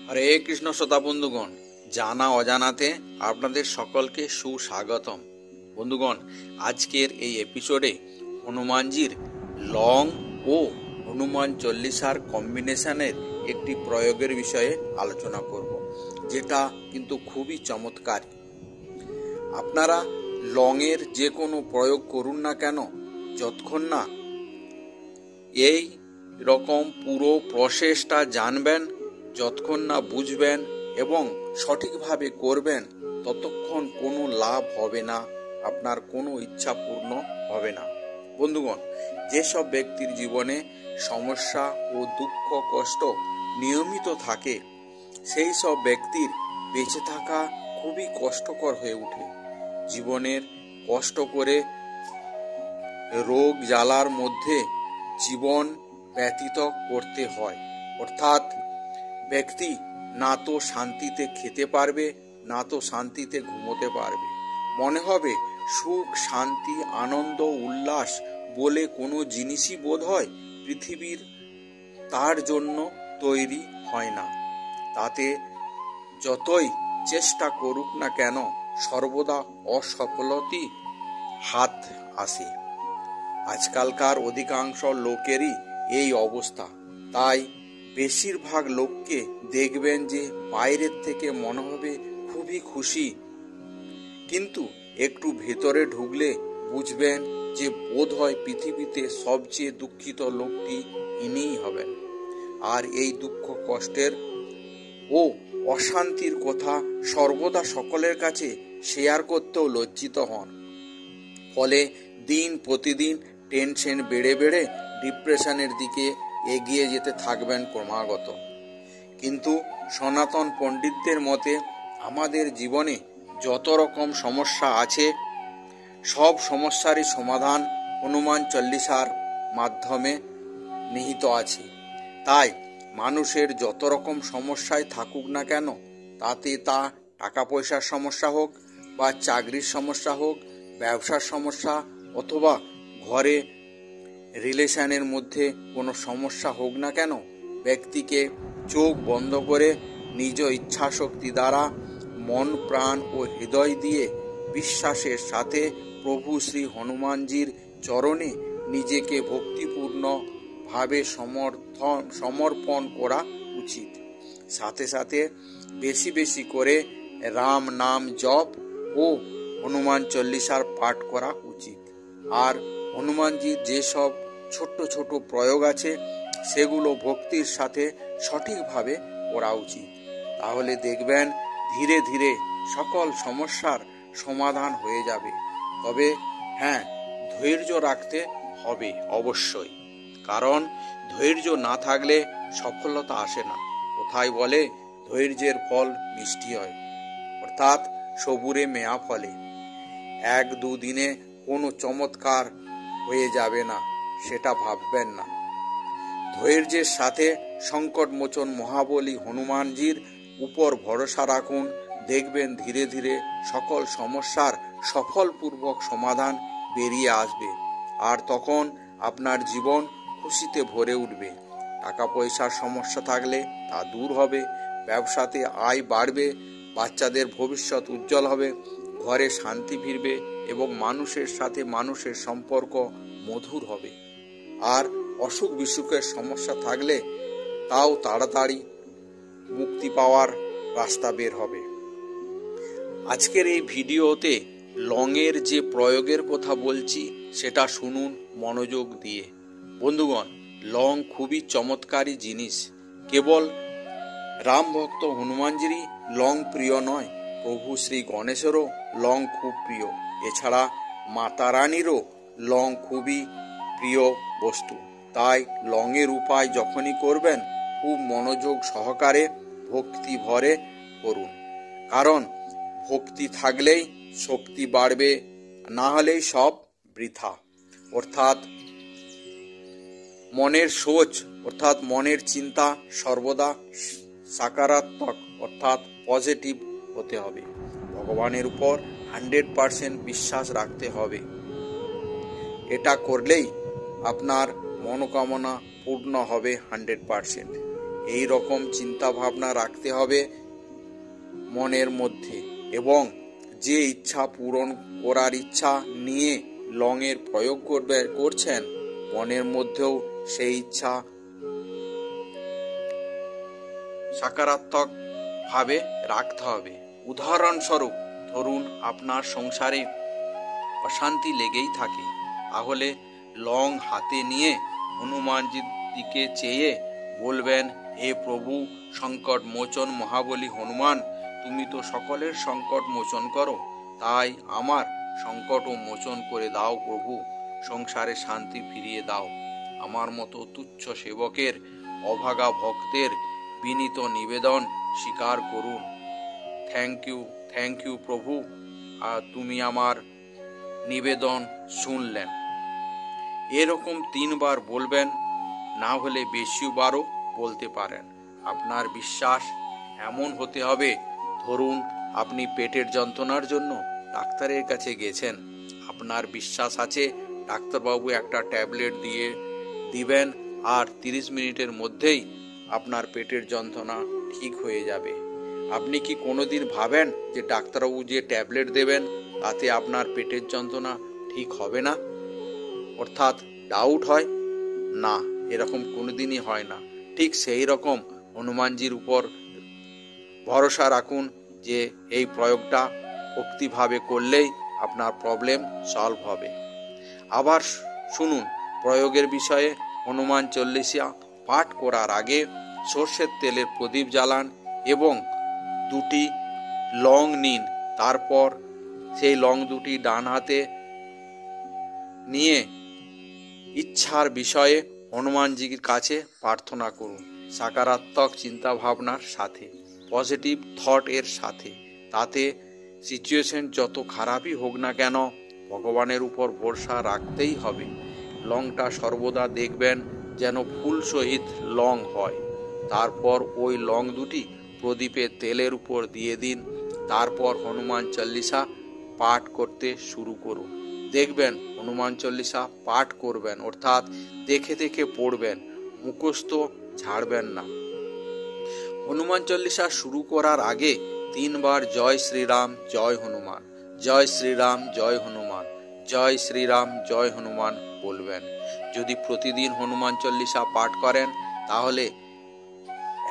হরে কৃষ্ণ শ্রোতা বন্ধুগণ, জানা অজানাতে আপনাদের সকলকে সুস্বাগতম। বন্ধুগণ, আজকের এই এপিসোডে হনুমানজির লং ও হনুমান চল্লিশার কম্বিনেশনের একটি প্রয়োগের বিষয়ে আলোচনা করব, যেটা কিন্তু খুবই চমৎকার। আপনারা লংয়ের যে কোনো প্রয়োগ করুন না কেন, যতক্ষণ না এই রকম পুরো প্রসেসটা জানবেন, যতক্ষণ না বুঝবেন এবং সঠিকভাবে করবেন, ততক্ষণ কোনো লাভ হবে না, আপনার কোনো ইচ্ছা পূর্ণ হবে না। বন্ধুগণ, যেসব ব্যক্তির জীবনে সমস্যা ও দুঃখ কষ্ট নিয়মিত থাকে, সেই সব ব্যক্তির বেঁচে থাকা খুবই কষ্টকর হয়ে ওঠে। জীবনের কষ্ট করে রোগ জ্বালার মধ্যে জীবন ব্যতীত করতে হয়। অর্থাৎ ব্যক্তি না তো শান্তিতে খেতে পারবে, না তো শান্তিতে ঘুমোতে পারবে। মনে হবে সুখ, শান্তি, আনন্দ, উল্লাস বলে কোনো জিনিসই বোধ হয় পৃথিবীর তার জন্য তৈরি হয় না। তাতে যতই চেষ্টা করুক না কেন, সর্বদা অসফলতাই হাত আসে। আজকালকার অধিকাংশ লোকেরই এই অবস্থা। তাই বেশিরভাগ লোককে দেখবেন যে বাইরের থেকে মনে হবে খুবই খুশি, কিন্তু একটু ভেতরে ঢুকলে বুঝবেন যে বোধ হয় পৃথিবীতে সবচেয়ে দুঃখিত লোকটি ইনিই হবেন। আর এই দুঃখ কষ্টের ও অশান্তির কথা সর্বদা সকলের কাছে শেয়ার করতেও লজ্জিত হন। ফলে দিন প্রতিদিন টেনশন বেড়ে বেড়ে ডিপ্রেশনের দিকে এগিয়ে যেতে থাকবেন ক্রমাগত। কিন্তু সনাতন পণ্ডিতদের মতে আমাদের জীবনে যত রকম সমস্যা আছে, সব সমস্যারই সমাধান হনুমান চল্লিশার মাধ্যমে নিহিত আছে। তাই মানুষের যত রকম সমস্যায় থাকুক না কেন, তাতে তা টাকা পয়সার সমস্যা হোক বা চাকরির সমস্যা হোক, ব্যবসার সমস্যা অথবা ঘরে রিলেশনের মধ্যে কোনো সমস্যা হোক না কেন, ব্যক্তিকে চোখ বন্ধ করে নিজ ইচ্ছা শক্তি দ্বারা মন, প্রাণ ও হৃদয় দিয়ে বিশ্বাসের সাথে প্রভু শ্রী হনুমানজির চরণে নিজেকে ভক্তিপূর্ণ ভাবে সমর্পণ করা উচিত। সাথে সাথে বেশি বেশি করে রাম নাম জপ ও হনুমান চল্লিশার পাঠ করা উচিত। আর হনুমানজির যেসব ছোট্ট ছোট প্রয়োগ আছে, সেগুলো ভক্তির সাথে সঠিকভাবে করা উচিত। তাহলে দেখবেন ধীরে ধীরে সকল সমস্যার সমাধান হয়ে যাবে। তবে হ্যাঁ, ধৈর্য রাখতে হবে অবশ্যই, কারণ ধৈর্য না থাকলে সফলতা আসে না। কোথায় বলে, ধৈর্যের ফল মিষ্টি হয়, অর্থাৎ সবুরে মেয়া ফলে। এক দুদিনে কোনো চমৎকার হয়ে যাবে না, সেটা ভাববেন না। ধৈর্যের সাথে সংকটমোচন মহাবলী হনুমানজির উপর ভরসা রাখুন, দেখবেন ধীরে ধীরে সকল সমস্যার সফলপূর্বক সমাধান বেরিয়ে আসবে। আর তখন আপনার জীবন খুশিতে ভরে উঠবে। টাকা পয়সার সমস্যা থাকলে তা দূর হবে, ব্যবসাতে আয় বাড়বে, বাচ্চাদের ভবিষ্যৎ উজ্জ্বল হবে, ঘরে শান্তি ফিরবে এবং মানুষের সাথে মানুষের সম্পর্ক মধুর হবে। আর অসুখ বিসুখের সমস্যা থাকলে তাও তাড়াতাড়ি মুক্তি পাওয়ার রাস্তা বের হবে। আজকের এই ভিডিওতে লংয়ের যে প্রয়োগের কথা বলছি, সেটা শুনুন মনোযোগ দিয়ে। বন্ধুগণ, লং খুবই চমৎকারী জিনিস। কেবল রাম ভক্ত হনুমানজিরই লং প্রিয় নয়, প্রভু শ্রী গণেশেরও লং খুব প্রিয়। এছাড়া মাতা রানীরও লং খুবই প্রিয় বস্তু। তাই লংয়ের উপায় যখনই করবেন, খুব মনোযোগ সহকারে ভক্তি ভরে করুন। কারণ ভক্তি থাকলেই শক্তি বাড়বে, না হলেই সব বৃথা। অর্থাৎ মনের সোচ অর্থাৎ মনের চিন্তা সর্বদা সকারাত্মক অর্থাৎ পজিটিভ হতে হবে। ভগবানের উপর 100% বিশ্বাস রাখতে হবে। এটা করলেই আপনার মনোকামনা পূর্ণ হবে 100%। এই রকম চিন্তা ভাবনা রাখতে হবে মনের মধ্যে, এবং যে ইচ্ছা পূরণ করার ইচ্ছা নিয়ে লংয়ের প্রয়োগ করছেন, মনের মধ্যেও সেই ইচ্ছা সকারাত্মক ভাবে রাখতে হবে। উদাহরণস্বরূপ ধরুন আপনার সংসারে অশান্তি লেগেই থাকে, তাহলে লং হাতে নিয়ে হনুমানজির দিকে চেয়ে বলবেন, হে প্রভু সংকট মোচন মহাবলী হনুমান, তুমি তো সকলের সংকট মোচন করো, তাই আমার সংকটও মোচন করে দাও প্রভু, সংসারে শান্তি ফিরিয়ে দাও। আমার মতো তুচ্ছ সেবকের, অভাগা ভক্তের বিনীত নিবেদন স্বীকার করুন। থ্যাংক ইউ প্রভু, আর তুমি আমার নিবেদন শুনলেন। এরকম 3 বার বলবেন, না হলে বেশিবারও বলতে পারেন। আপনার বিশ্বাস এমন হতে হবে, ধরুন আপনি পেটের যন্ত্রণার জন্য ডাক্তারের কাছে গেছেন, আপনার বিশ্বাস আছে ডাক্তারবাবু একটা ট্যাবলেট দিবেন আর 30 মিনিটের মধ্যেই আপনার পেটের যন্ত্রণা ঠিক হয়ে যাবে। আপনি কি কোনোদিন ভাবেন যে ডাক্তারবাবু যে ট্যাবলেট দেবেন তাতে আপনার পেটের যন্ত্রণা ঠিক হবে না? অর্থাৎ ডাউট হয় না, এরকম কোনোদিনই হয় না। ঠিক সেই রকম হনুমানজির উপর ভরসা রাখুন যে এই প্রয়োগটা ভক্তিভাবে করলেই আপনার প্রবলেম সলভ হবে। আবার শুনুন প্রয়োগের বিষয়ে, হনুমান চল্লিশা পাঠ করার আগে সর্ষের তেলের প্রদীপ জ্বালান এবং 2টি লং নিন, তারপর সেই লং 2টি ডান হাতে নিয়ে ইচ্ছার বিষয়ে হনুমানজির কাছে প্রার্থনা করুন, সকারাত্মক চিন্তা ভাবনার সাথে, পজিটিভ থট এর সাথে। তাতে সিচুয়েশন যত খারাপই হোক না কেন, ভগবানের উপর ভরসা রাখতেই হবে। লংটা সর্বদা দেখবেন যেন ফুল সহিত লং হয়। তারপর ওই লং 2টি প্রদীপের তেলের উপর দিয়ে দিন, তারপর হনুমান চল্লিশা পাঠ করতে শুরু করুন। দেখবেন হনুমান চল্লিশা পাঠ করবেন, অর্থাৎ দেখে দেখে পড়বেন, মুখস্থ ঝাড়বেন না। হনুমান চল্লিশা শুরু করার আগে 3 বার জয় শ্রীরাম জয় হনুমান, জয় শ্রীরাম জয় হনুমান, জয় শ্রীরাম জয় হনুমান বলবেন। যদি প্রতিদিন হনুমান চল্লিশা পাঠ করেন তাহলে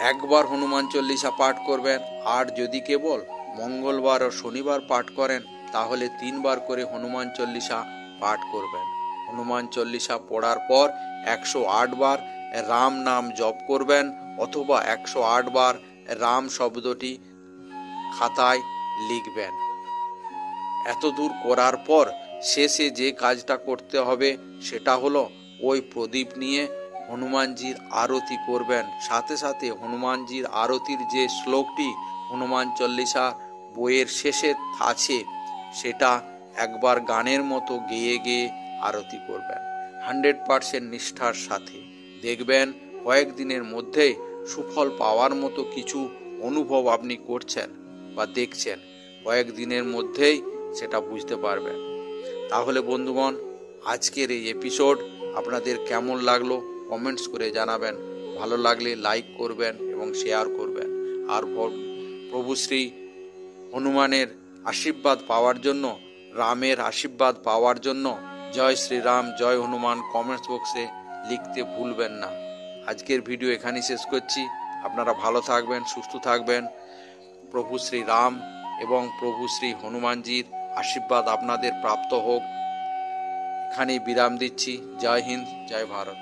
1 বার হনুমান চল্লিশা পাঠ করবেন, আর যদি কেবল মঙ্গলবার ও শনিবার পাঠ করেন তাহলে 3 বার করে হনুমান চল্লিশা পাঠ করবেন। হনুমান চল্লিশা পড়ার পর 108 বার রাম নাম জপ করবেন, অথবা 108 বার রাম শব্দটি খাতায় লিখবেন। এতদূর করার পর শেষে যে কাজটা করতে হবে সেটা হলো ওই প্রদীপ নিয়ে হনুমানজির আরতি করবেন। সাথে সাথে হনুমানজির আরতির যে শ্লোকটি হনুমান চল্লিশা বইয়ের শেষে আছে সেটা একবার গানের মতো গেয়ে গেয়ে আরতি করবেন 100% নিষ্ঠার সাথে। দেখবেন কয়েকদিনের মধ্যেই সুফল পাওয়ার মতো কিছু অনুভব আপনি করছেন বা দেখছেন, কয়েকদিনের মধ্যেই সেটা বুঝতে পারবেন। তাহলে বন্ধুগণ, আজকের এই এপিসোড আপনাদের কেমন লাগলো কমেন্টস করে জানাবেন। ভালো লাগলে লাইক করবেন এবং শেয়ার করবেন। আর প্রভু শ্রী হনুমানের আশীর্বাদ পাওয়ার জন্য, রামের আশীর্বাদ পাওয়ার জন্য জয় শ্রীরাম জয় হনুমান কমেন্টস বক্সে লিখতে ভুলবেন না। আজকের ভিডিও এখানেই শেষ করছি। আপনারা ভালো থাকবেন, সুস্থ থাকবেন। প্রভু শ্রী রাম এবং প্রভু শ্রী হনুমানজির আশীর্বাদ আপনাদের প্রাপ্ত হোক। এখানেই বিরাম দিচ্ছি। জয় হিন্দ, জয় ভারত।